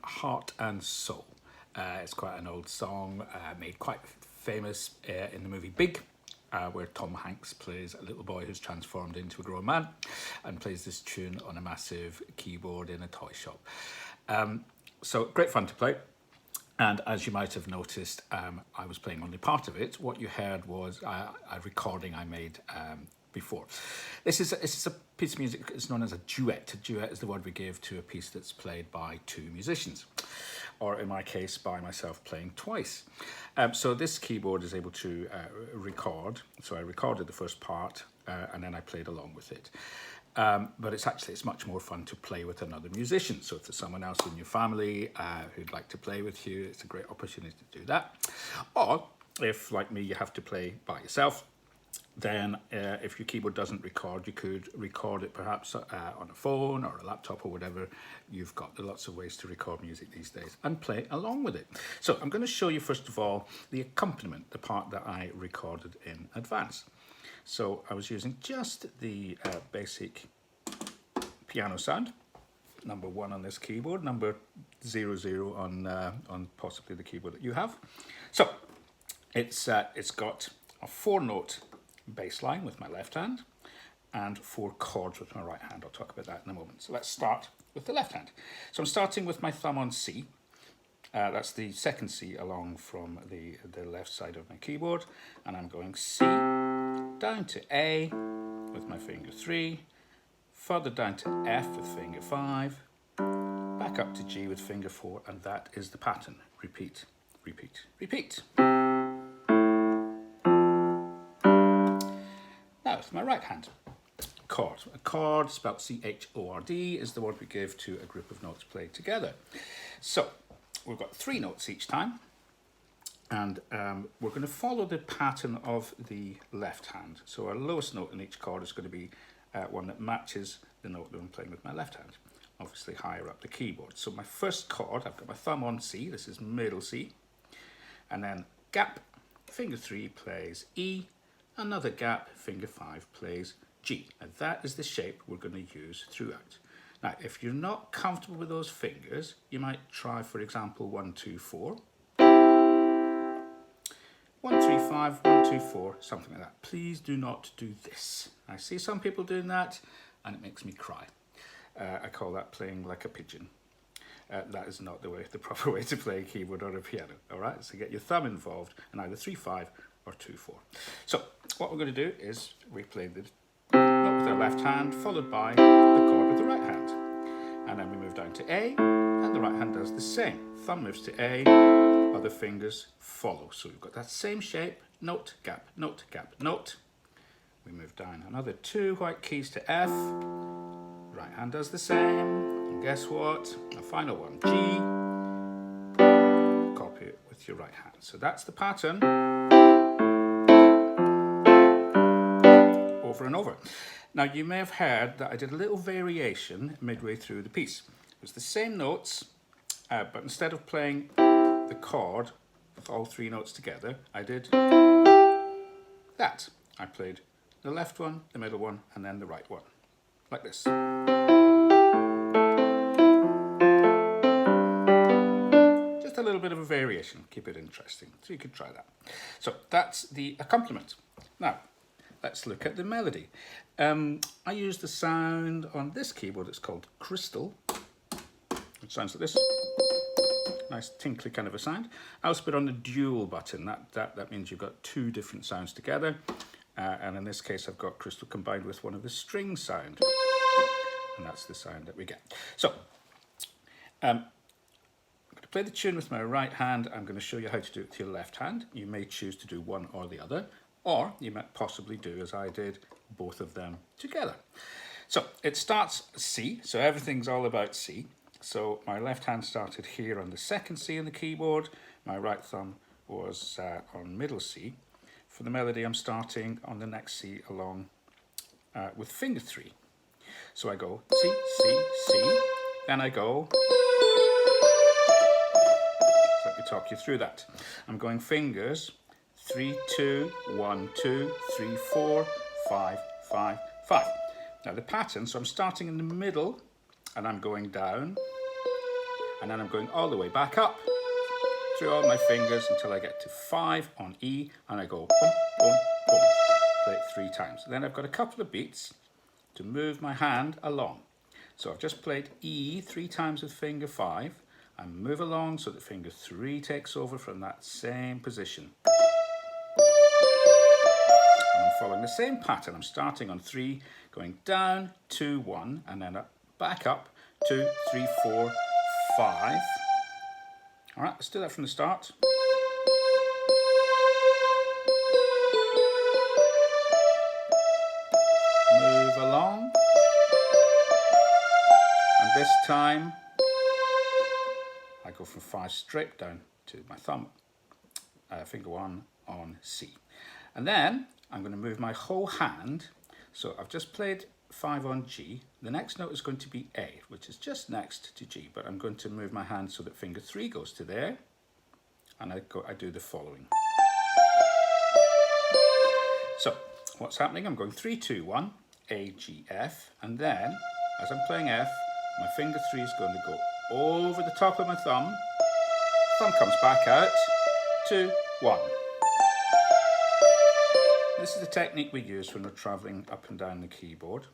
Heart and Soul. It's quite an old song, made quite famous in the movie Big, where Tom Hanks plays a little boy who's transformed into a grown man and plays this tune on a massive keyboard in a toy shop. So great fun to play. And as you might have noticed, I was playing only part of it. What you heard was a recording I made before. This is a piece of music. It's known as a duet. A duet is the word we give to a piece that's played by two musicians, or in my case, by myself playing twice. So this keyboard is able to record. So I recorded the first part and then I played along with it. But it's much more fun to play with another musician. So if there's someone else in your family who'd like to play with you, it's a great opportunity to do that. Or if, like me, you have to play by yourself, then if your keyboard doesn't record, you could record it perhaps on a phone or a laptop or whatever you've got. There are lots of ways to record music these days and play along with it. So I'm going to show you first of all the accompaniment, the part that I recorded in advance. So I was using just the basic piano sound, number 1 on this keyboard, number 00 on possibly the keyboard that you have. So it's got a 4-note bass line with my left hand and 4 chords with my right hand. I'll talk about that in a moment. So let's start with the left hand. So I'm starting with my thumb on C. That's the second C along from the left side of my keyboard, and I'm going C, down to A with my finger 3, further down to F with finger 5, back up to G with finger 4, and that is the pattern. Repeat, repeat, repeat. Now with my right hand. Chord. A chord, spelled C-H-O-R-D, is the word we give to a group of notes played together. So we've got 3 notes each time, and we're going to follow the pattern of the left hand. So our lowest note in each chord is going to be one that matches the note that I'm playing with my left hand, obviously higher up the keyboard. So my first chord, I've got my thumb on C, this is middle C, and then gap, finger 3 plays E, another gap, finger 5 plays G. And that is the shape we're going to use throughout. Now, if you're not comfortable with those fingers, you might try, for example, 1, 2, 4. 1, 3, 5, 1, 2, 4, something like that. Please do not do this. I see some people doing that, and it makes me cry. I call that playing like a pigeon. That is not the proper way to play a keyboard or a piano. All right, so get your thumb involved in either 3, 5 or 2, 4. So what we're going to do is replay the note with our left hand, followed by the chord with the right hand. And then we move down to A, and the right hand does the same. Thumb moves to A, other fingers follow. So we've got that same shape, note, gap, note, gap, note. We move down another 2 white keys to F. Right hand does the same. And guess what? A final one, G. Copy it with your right hand. So that's the pattern. Over and over. Now you may have heard that I did a little variation midway through the piece. It was the same notes, but instead of playing the chord with all 3 notes together, I did that. I played the left one, the middle one, and then the right one, like this. Just a little bit of a variation, keep it interesting. So you could try that. So that's the accompaniment. Now, let's look at the melody. I use the sound on this keyboard. It's called Crystal. It sounds like this. Nice tinkly kind of a sound. I also put on the dual button. That means you've got 2 different sounds together. And in this case, I've got Crystal combined with one of the string sound. And that's the sound that we get. So, I'm going to play the tune with my right hand. I'm going to show you how to do it with your left hand. You may choose to do one or the other. Or you might possibly do, as I did, both of them together. So it starts C, so everything's all about C. So my left hand started here on the second C in the keyboard. My right thumb was on middle C. For the melody, I'm starting on the next C along with finger 3. So I go C, C, C, then I go. So let me talk you through that. I'm going fingers 3, 2, 1, 2, 3, 4, 5, 5, 5. Now the pattern, so I'm starting in the middle and I'm going down and then I'm going all the way back up through all my fingers until I get to 5 on E, and I go boom, boom, boom. Play it 3 times. Then I've got a couple of beats to move my hand along. So I've just played E 3 times with finger 5, and move along so that finger 3 takes over from that same position. And I'm following the same pattern. I'm starting on 3, going down, 2, 1, and then back up, 2, 3, 4, 5. All right, let's do that from the start. Move along. And this time, I go from 5 straight down to my thumb, finger 1 on C. And then I'm going to move my whole hand. So I've just played 5 on G. The next note is going to be A, which is just next to G, but I'm going to move my hand so that finger 3 goes to there, and I do the following. So what's happening? I'm going 3, 2, 1, A, G, F, and then as I'm playing F, my finger 3 is going to go over the top of my thumb. Thumb comes back out, 2, 1. This is the technique we use when we're traveling up and down the keyboard.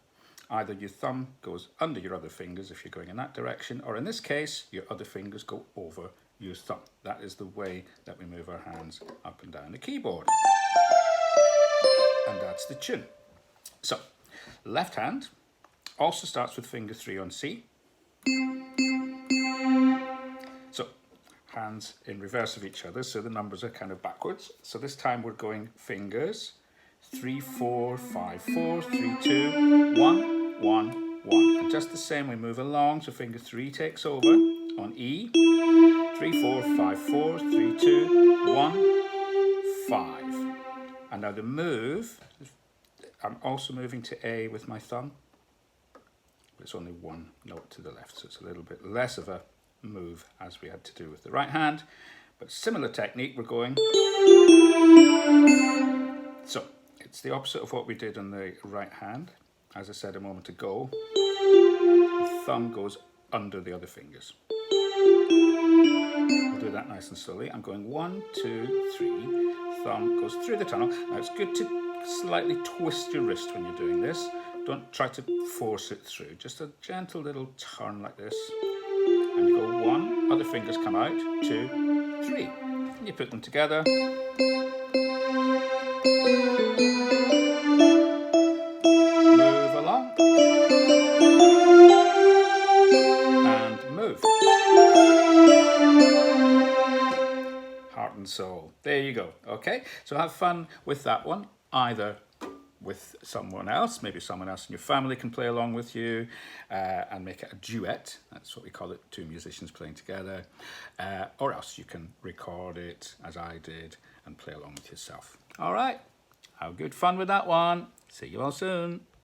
Either your thumb goes under your other fingers if you're going in that direction, or in this case, your other fingers go over your thumb. That is the way that we move our hands up and down the keyboard. And that's the tune. So, left hand also starts with finger 3 on C. So, hands in reverse of each other, so the numbers are kind of backwards. So this time we're going fingers 3, 4, 5, 4, 3, 2, 1, 1, 1. And just the same, we move along, so finger 3 takes over on E. 3, 4, 5, 4, 3, 2, 1, 5. And now the move, I'm also moving to A with my thumb. It's only 1 note to the left, so it's a little bit less of a move as we had to do with the right hand. But similar technique, we're going. So it's the opposite of what we did on the right hand. As I said a moment ago, the thumb goes under the other fingers. I'll do that nice and slowly. I'm going 1, 2, 3. Thumb goes through the tunnel. Now it's good to slightly twist your wrist when you're doing this. Don't try to force it through. Just a gentle little turn like this. And you go 1, other fingers come out, 2, 3. And you put them together. Move along. And move. Heart and soul. There you go. Okay, so have fun with that one. Either with someone else, maybe someone else in your family can play along with you and make it a duet. That's what we call it, 2 musicians playing together. Or else you can record it as I did and play along with yourself. All right, have good fun with that one. See you all soon.